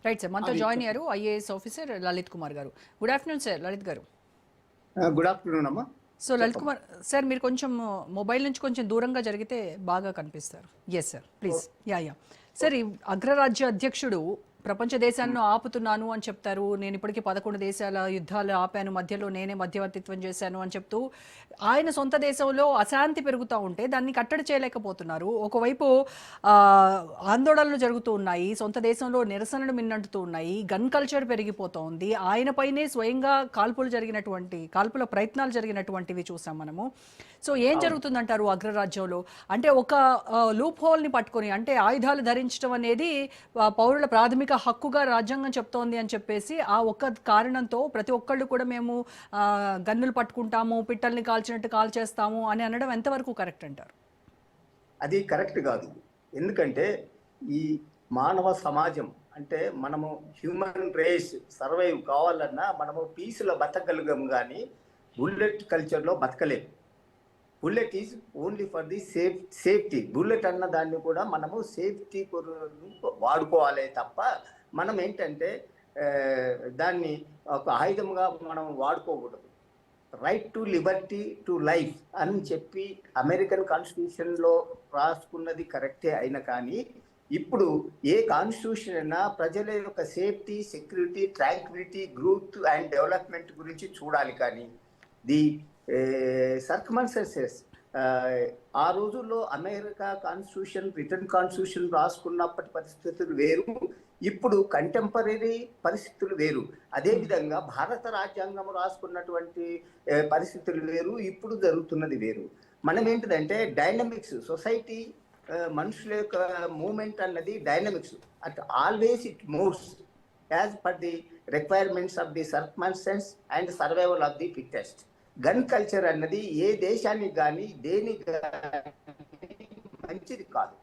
Right sir, మనతో అది join అయ్యారు ఐఏఎస్ ఆఫీసర్ లలిత్ కుమార్ గారు. గుడ్ ఆఫ్టర్నూన్ సార్ లలిత్ గారు. గుడ్ ఆఫ్టర్నూన్ అమ్మా. సో లలిత్ కుమార్ సార్, మీరు కొంచెం మొబైల్ నుంచి కొంచెం దూరంగా జరిగితే బాగా కనిపిస్తారు. Yes sir, please. Yeah sir, ఈ అగ్రరాజ్య అధ్యక్షుడు ప్రపంచ దేశాలను ఆపుతున్నాను అని చెప్తారు. నేను ఇప్పటికీ 11 దేశాల యుద్ధాలు ఆపాను, మధ్యలో నేనే మధ్యవర్తిత్వం చేశాను అని చెప్తూ ఆయన సొంత దేశంలో అశాంతి పెరుగుతూ ఉంటే దాన్ని కట్టడి చేయలేకపోతున్నారు. ఒకవైపు ఆందోళనలు జరుగుతూ ఉన్నాయి, సొంత దేశంలో నిరసనలు మిన్నంటుతూ ఉన్నాయి, గన్ కల్చర్ పెరిగిపోతోంది. ఆయనపైనే స్వయంగా కాల్పుల ప్రయత్నాలు జరిగినటువంటివి చూసాం మనము. సో ఏం జరుగుతుందంటారు అగ్రరాజ్యంలో? అంటే ఒక లూప్ హోల్ని పట్టుకొని, అంటే ఆయుధాలు ధరించడం అనేది పౌరుల ప్రాథమిక హక్కుగా రాజ్యాంగం చెప్తోంది అని చెప్పేసి ఆ ఒక్క కారణంతో ప్రతి ఒక్కళ్ళు కూడా మేము గన్నులు పట్టుకుంటాము, పిట్టల్ని కాల్చినట్టు కాల్చేస్తాము అని అనడం ఎంతవరకు కరెక్ట్ అంటారు? అది కరెక్ట్ కాదు. ఎందుకంటే ఈ మానవ సమాజం అంటే మనము హ్యూమన్ రేస్ సర్వైవ్ కావాలన్నా మనము పీస్లో బతకగలిగాం, కానీ బుల్లెట్ కల్చర్లో బతకలేము. Bullet is only for the safety. Bullet అన్న దాన్ని కూడా మనము సేఫ్టీ వాడుకోవాలి తప్ప మనం ఏంటంటే దాన్ని ఒక ఆయుధంగా మనం వాడుకోకూడదు. Right to liberty to life అని చెప్పి అమెరికన్ కాన్స్టిట్యూషన్లో రాసుకున్నది కరెక్టే అయినా కానీ ఇప్పుడు ఏ కాన్స్టిట్యూషన్ అయినా ప్రజల యొక్క safety, security, Tranquility, growth and development గురించి చూడాలి. కానీ ది సర్కమ్స్టాన్సెస్ ఆ రోజుల్లో అమెరికా కాన్స్టిట్యూషన్, రిటర్న్ కాన్స్టిట్యూషన్ రాసుకున్నప్పటి పరిస్థితులు వేరు, ఇప్పుడు కంటెంపరీ పరిస్థితులు వేరు. అదేవిధంగా భారత రాజ్యాంగం రాసుకున్నటువంటి పరిస్థితులు వేరు, ఇప్పుడు జరుగుతున్నది వేరు. మనం ఏంటిదంటే డైనమిక్స్ సొసైటీ, మనుషుల యొక్క మూమెంట్ అన్నది dynamics. At always it moves as per the requirements of the circumstances and survival of the fittest. Gun culture అన్నది ఏ దేశానికి కానీ దేనికి మంచిది కాదు.